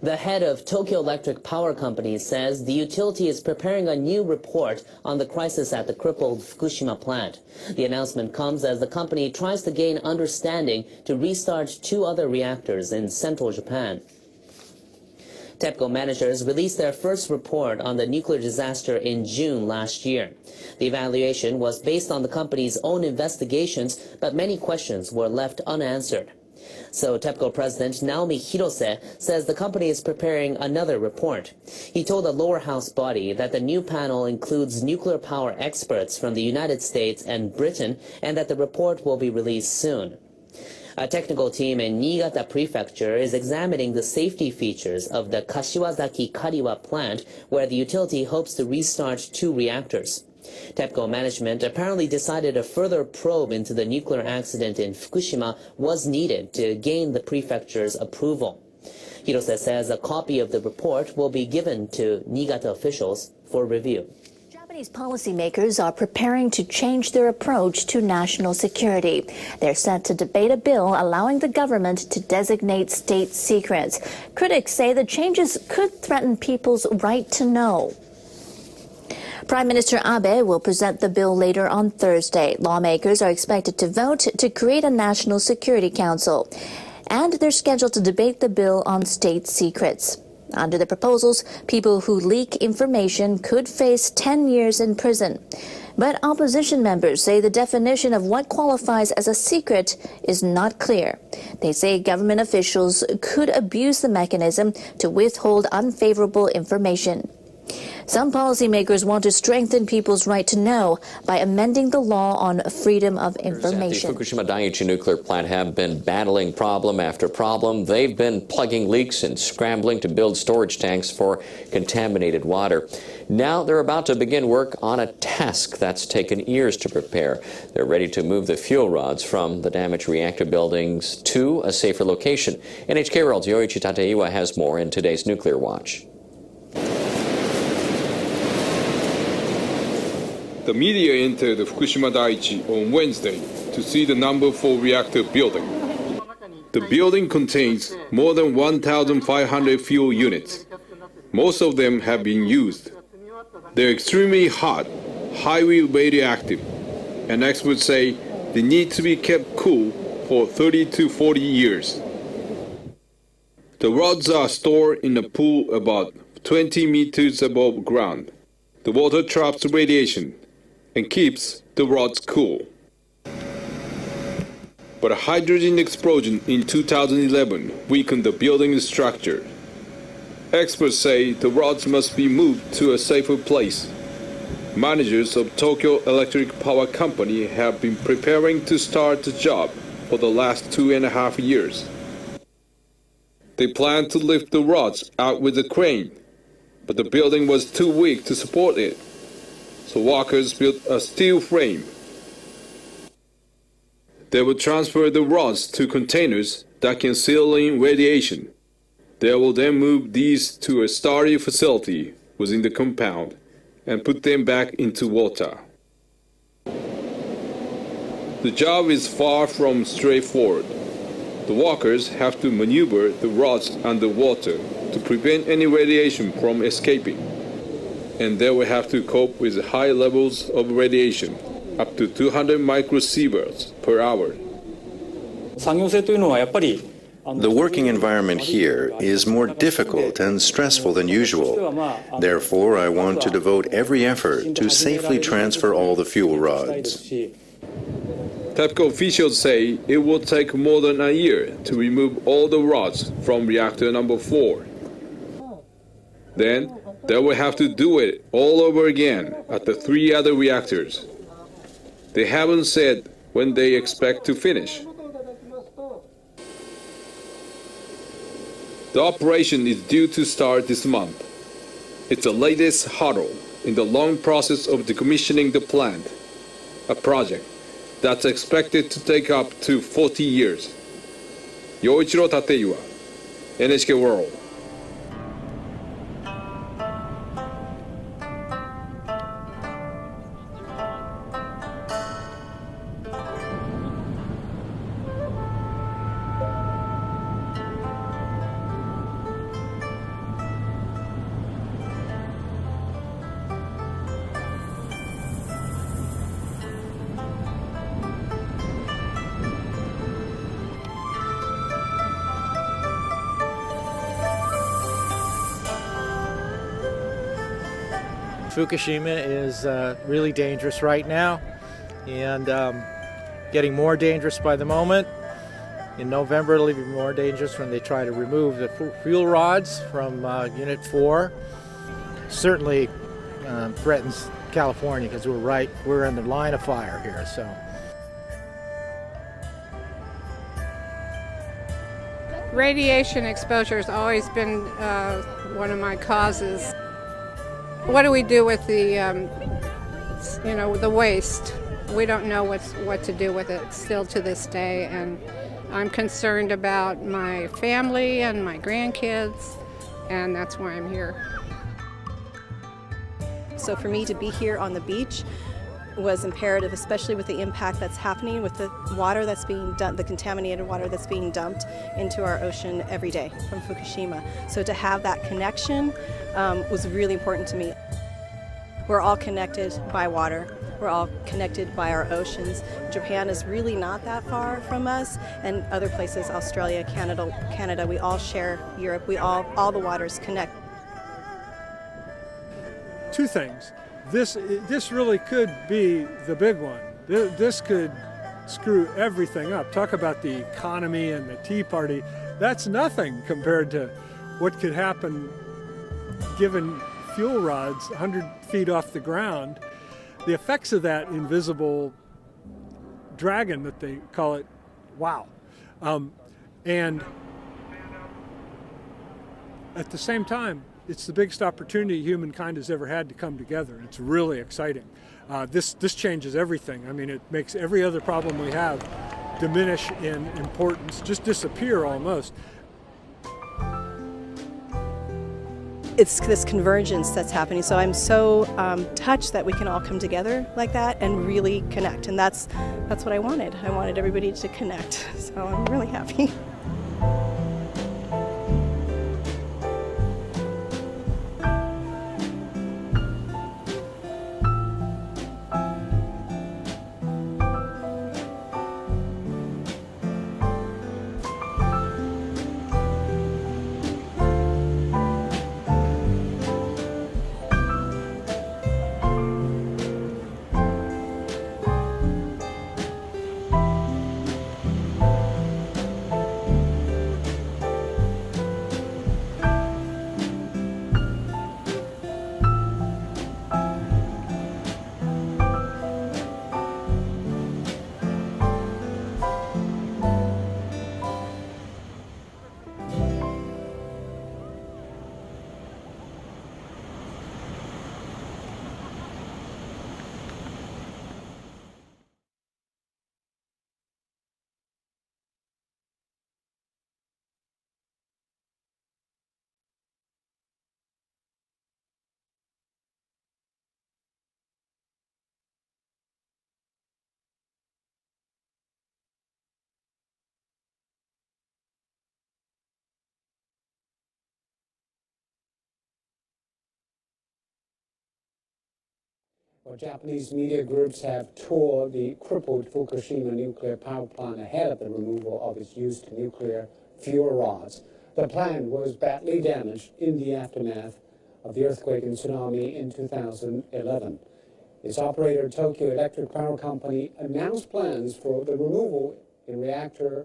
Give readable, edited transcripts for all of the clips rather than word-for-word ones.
The head of Tokyo Electric Power Company says the utility is preparing a new report on the crisis at the crippled Fukushima plant. The announcement comes as the company tries to gain understanding to restart 2 other reactors in central Japan. TEPCO managers released their first report on the nuclear disaster in June last year. The evaluation was based on the company's own investigations, but many questions were left unanswered. So TEPCO President Naomi Hirose says the company is preparing another report. He told the lower house body that the new panel includes nuclear power experts from the United States and Britain, and that the report will be released soon. A technical team in Niigata Prefecture is examining the safety features of the Kashiwazaki-Kariwa plant, where the utility hopes to restart 2 reactors. TEPCO management apparently decided a further probe into the nuclear accident in Fukushima was needed to gain the prefecture's approval. Hirose says a copy of the report will be given to Niigata officials for review. Japanese policymakers are preparing to change their approach to national security. They're set to debate a bill allowing the government to designate state secrets. Critics say the changes could threaten people's right to know. Prime Minister Abe will present the bill later on Thursday. Lawmakers are expected to vote to create a National Security Council, and they're scheduled to debate the bill on state secrets. Under the proposals, people who leak information could face 10 years in prison. But opposition members say the definition of what qualifies as a secret is not clear. They say government officials could abuse the mechanism to withhold unfavorable information. Some policymakers want to strengthen people's right to know by amending the law on freedom of information. At the Fukushima Daiichi nuclear plant have been battling problem after problem. They've been plugging leaks and scrambling to build storage tanks for contaminated water. Now they're about to begin work on a task that's taken years to prepare. They're ready to move the fuel rods from the damaged reactor buildings to a safer location. NHK World's Yoichi Tateiwa has more in today's Nuclear Watch. The media entered the Fukushima Daiichi on Wednesday to see the number 4 reactor building. The building contains more than 1,500 fuel units. Most of them have been used. They're extremely hot, highly radioactive, and experts say they need to be kept cool for 30 to 40 years. The rods are stored in a pool about 20 meters above ground. The water traps radiation and keeps the rods cool. But a hydrogen explosion in 2011 weakened the building's structure. Experts say the rods must be moved to a safer place. Managers of Tokyo Electric Power Company have been preparing to start the job for the last 2.5 years. They plan to lift the rods out with a crane, but the building was too weak to support it. So workers built a steel frame. They will transfer the rods to containers that can seal in radiation. They will then move these to a sturdy facility within the compound and put them back into water. The job is far from straightforward. The workers have to maneuver the rods underwater to prevent any radiation from escaping. And they will have to cope with high levels of radiation, up to 200 microsieverts per hour. The working environment here is more difficult and stressful than usual. Therefore, I want to devote every effort to safely transfer all the fuel rods. TEPCO officials say it will take more than a year to remove all the rods from reactor number 4. Then, they will have to do it all over again at the 3 other reactors. They haven't said when they expect to finish. The operation is due to start this month. It's the latest hurdle in the long process of decommissioning the plant, a project that's expected to take up to 40 years. Yoichiro Tateiwa, NHK World. Fukushima is really dangerous right now and getting more dangerous by the moment. In November, it'll be more dangerous when they try to remove the fuel rods from Unit 4. Certainly threatens California because we're in the line of fire here. So. Radiation exposure has always been one of my causes. What do we do with the waste? We don't know what to do with it still to this day, and I'm concerned about my family and my grandkids, and that's why I'm here. So for me to be here on the beach was imperative, especially with the impact that's happening with the water that's being dumped, the contaminated water that's being dumped into our ocean every day from Fukushima. So to have that connection was really important to me. We're all connected by water. We're all connected by our oceans. Japan is really not that far from us, and other places, Australia, Canada, we all share Europe. All the waters connect. Two things. This really could be the big one. This could screw everything up. Talk about the economy and the Tea Party. That's nothing compared to what could happen given fuel rods 100 feet off the ground. The effects of that invisible dragon that they call it, wow. And at the same time, it's the biggest opportunity humankind has ever had to come together. It's really exciting. This changes everything. I mean, it makes every other problem we have diminish in importance, just disappear almost. It's this convergence that's happening. So I'm so touched that we can all come together like that and really connect. And that's what I wanted. I wanted everybody to connect. So I'm really happy. Well, Japanese media groups have toured the crippled Fukushima nuclear power plant ahead of the removal of its used nuclear fuel rods. The plant was badly damaged in the aftermath of the earthquake and tsunami in 2011. Its operator, Tokyo Electric Power Company, announced plans for the removal in reactor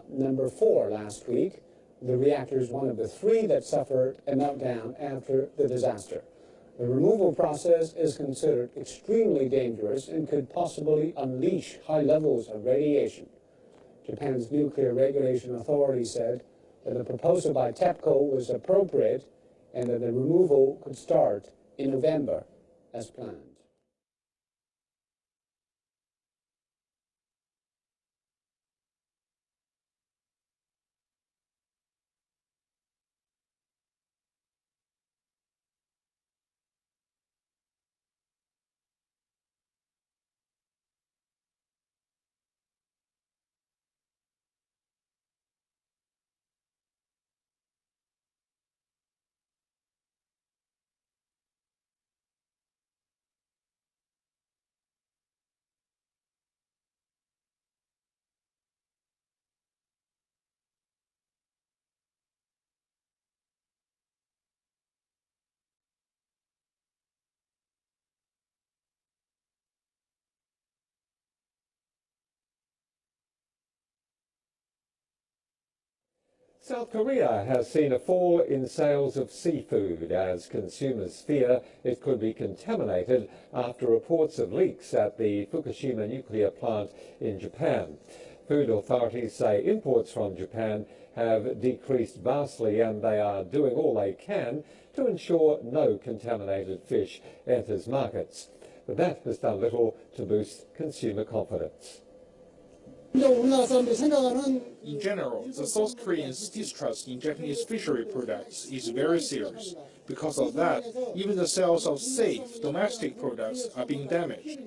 number 4 last week. The reactor is one of the 3 that suffered a meltdown after the disaster. The removal process is considered extremely dangerous and could possibly unleash high levels of radiation. Japan's Nuclear Regulation Authority said that the proposal by TEPCO was appropriate and that the removal could start in November as planned. South Korea has seen a fall in sales of seafood as consumers fear it could be contaminated after reports of leaks at the Fukushima nuclear plant in Japan. Food authorities say imports from Japan have decreased vastly and they are doing all they can to ensure no contaminated fish enters markets. But that has done little to boost consumer confidence. In general, the South Koreans' distrust in Japanese fishery products is very serious. Because of that, even the sales of safe domestic products are being damaged.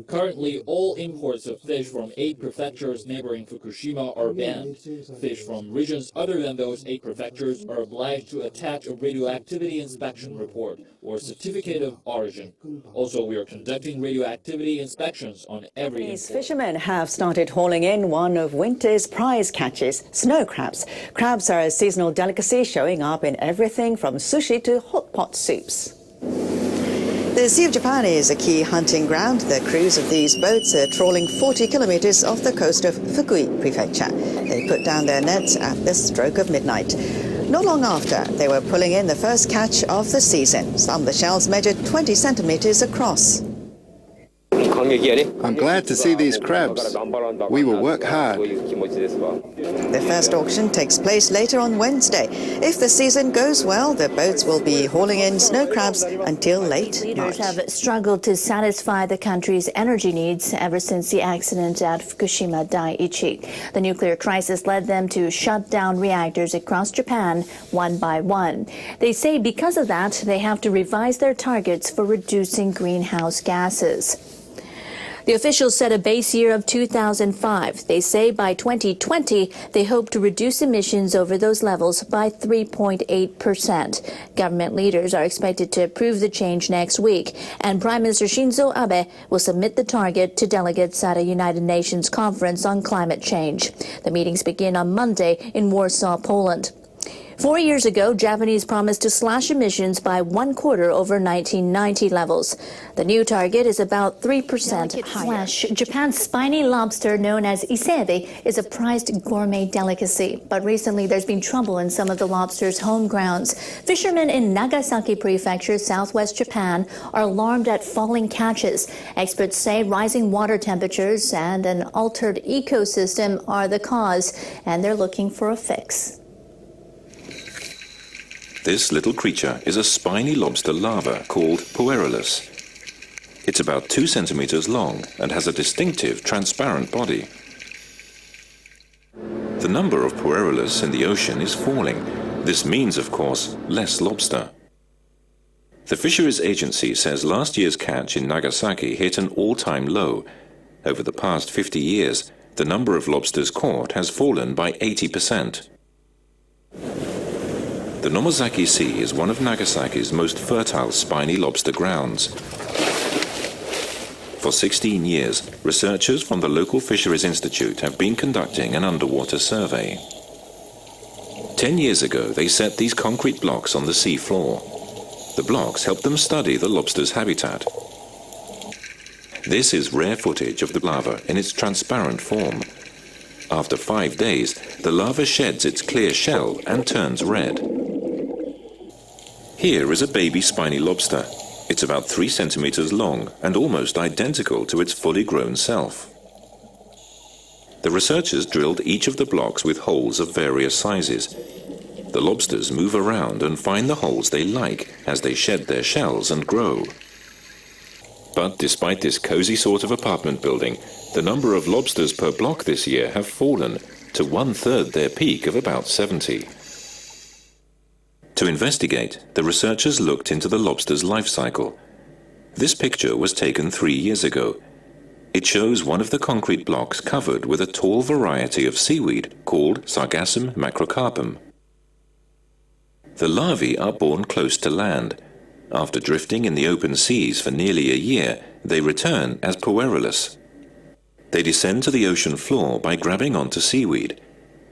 Currently, all imports of fish from 8 prefectures neighboring Fukushima are banned. Fish from regions other than those 8 prefectures are obliged to attach a radioactivity inspection report or certificate of origin. Also, we are conducting radioactivity inspections on every import. Fishermen have started hauling in one of winter's prize catches, snow crabs. Crabs are a seasonal delicacy showing up in everything from sushi to hot pot soups. The Sea of Japan is a key hunting ground. The crews of these boats are trawling 40 kilometers off the coast of Fukui Prefecture. They put down their nets at the stroke of midnight. Not long after, they were pulling in the first catch of the season. Some of the shells measured 20 centimeters across. I'm glad to see these crabs. We will work hard. The first auction takes place later on Wednesday. If the season goes well, the boats will be hauling in snow crabs until late Leaders March. have struggled to satisfy the country's energy needs ever since the accident at Fukushima Daiichi. The nuclear crisis led them to shut down reactors across Japan one by one. They say because of that, they have to revise their targets for reducing greenhouse gases. The officials set a base year of 2005. They say by 2020, they hope to reduce emissions over those levels by 3.8%. Government leaders are expected to approve the change next week, and Prime Minister Shinzo Abe will submit the target to delegates at a United Nations conference on climate change. The meetings begin on Monday in Warsaw, Poland. 4 years ago, Japanese promised to slash emissions by 1/4 over 1990 levels. The new target is about 3% higher. Japan's spiny lobster, known as isebi, is a prized gourmet delicacy. But recently, there's been trouble in some of the lobster's home grounds. Fishermen in Nagasaki Prefecture, southwest Japan, are alarmed at falling catches. Experts say rising water temperatures and an altered ecosystem are the cause, and they're looking for a fix. This little creature is a spiny lobster larva called Puerulus. It's about 2 centimeters long and has a distinctive transparent body. The number of Puerulus in the ocean is falling. This means, of course, less lobster. The Fisheries Agency says last year's catch in Nagasaki hit an all-time low. Over the past 50 years, the number of lobsters caught has fallen by 80%. The Nomozaki Sea is one of Nagasaki's most fertile spiny lobster grounds. For 16 years, researchers from the local Fisheries Institute have been conducting an underwater survey. 10 years ago, they set these concrete blocks on the sea floor. The blocks help them study the lobster's habitat. This is rare footage of the larva in its transparent form. After 5 days, the larva sheds its clear shell and turns red. Here is a baby spiny lobster. It's about 3 centimeters long and almost identical to its fully grown self. The researchers drilled each of the blocks with holes of various sizes. The lobsters move around and find the holes they like as they shed their shells and grow. But despite this cozy sort of apartment building, the number of lobsters per block this year have fallen to 1/3 their peak of about 70. To investigate, the researchers looked into the lobster's life cycle. This picture was taken 3 years ago. It shows one of the concrete blocks covered with a tall variety of seaweed called Sargassum macrocarpum. The larvae are born close to land. After drifting in the open seas for nearly a year, they return as Puerulus. They descend to the ocean floor by grabbing onto seaweed.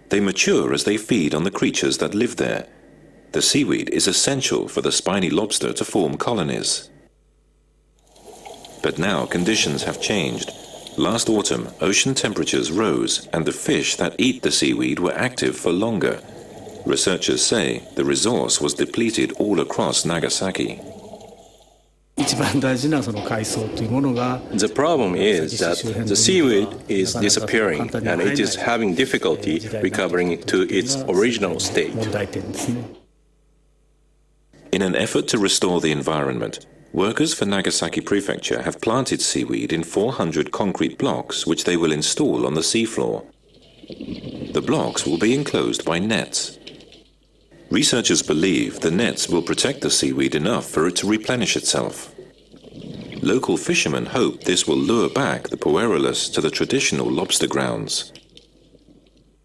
They mature as they feed on the creatures that live there. The seaweed is essential for the spiny lobster to form colonies. But now conditions have changed. Last autumn, ocean temperatures rose and the fish that eat the seaweed were active for longer. Researchers say the resource was depleted all across Nagasaki. The problem is that the seaweed is disappearing and it is having difficulty recovering to its original state. In an effort to restore the environment, workers for Niigata Prefecture have planted seaweed in 400 concrete blocks which they will install on the seafloor. The blocks will be enclosed by nets. Researchers believe the nets will protect the seaweed enough for it to replenish itself. Local fishermen hope this will lure back the Puerulus to the traditional lobster grounds.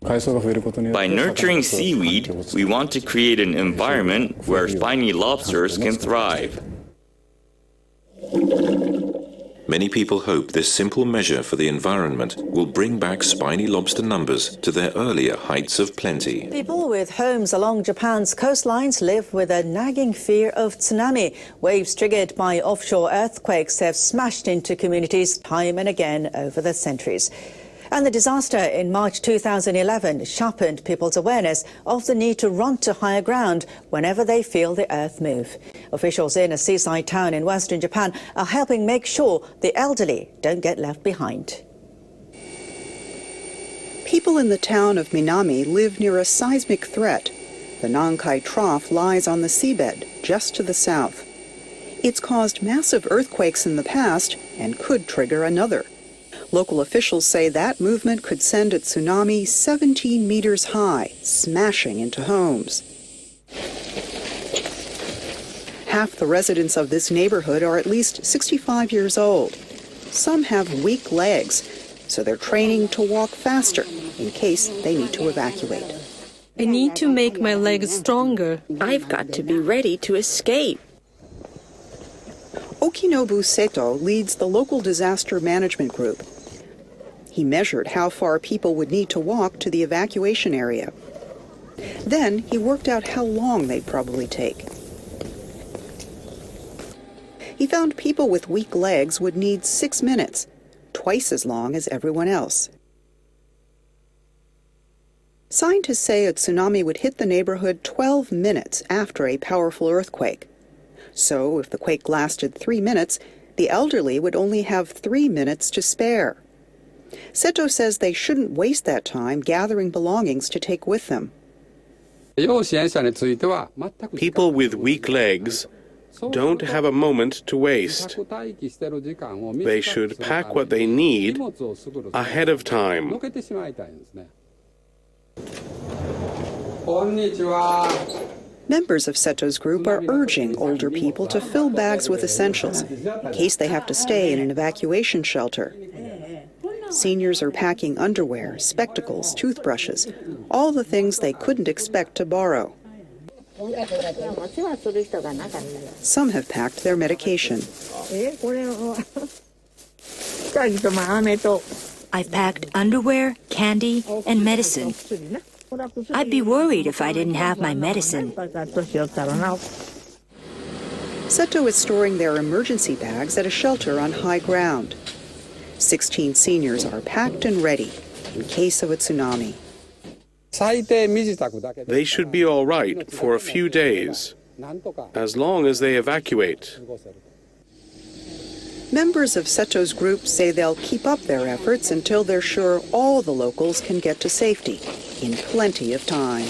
By nurturing seaweed, we want to create an environment where spiny lobsters can thrive. Many people hope this simple measure for the environment will bring back spiny lobster numbers to their earlier heights of plenty. People with homes along Japan's coastlines live with a nagging fear of tsunami. Waves triggered by offshore earthquakes have smashed into communities time and again over the centuries. And the disaster in March 2011 sharpened people's awareness of the need to run to higher ground whenever they feel the earth move. Officials in a seaside town in western Japan are helping make sure the elderly don't get left behind. People in the town of Minami live near a seismic threat. The Nankai Trough lies on the seabed just to the south. It's caused massive earthquakes in the past and could trigger another. Local officials say that movement could send a tsunami 17 meters high, smashing into homes. Half the residents of this neighborhood are at least 65 years old. Some have weak legs, so they're training to walk faster in case they need to evacuate. I need to make my legs stronger. I've got to be ready to escape. Okinobu Seto leads the local disaster management group. He measured how far people would need to walk to the evacuation area. Then he worked out how long they'd probably take. He found people with weak legs would need 6 minutes, twice as long as everyone else. Scientists say a tsunami would hit the neighborhood 12 minutes after a powerful earthquake. So if the quake lasted 3 minutes, the elderly would only have 3 minutes to spare. Seto says they shouldn't waste that time gathering belongings to take with them. People with weak legs don't have a moment to waste. They should pack what they need ahead of time. Members of Seto's group are urging older people to fill bags with essentials in case they have to stay in an evacuation shelter. Seniors are packing underwear, spectacles, toothbrushes, all the things they couldn't expect to borrow. Some have packed their medication. I've packed underwear, candy, and medicine. I'd be worried if I didn't have my medicine. Seto is storing their emergency bags at a shelter on high ground. 16 seniors are packed and ready in case of a tsunami. They should be all right for a few days, as long as they evacuate. Members of Seto's group say they'll keep up their efforts until they're sure all the locals can get to safety in plenty of time.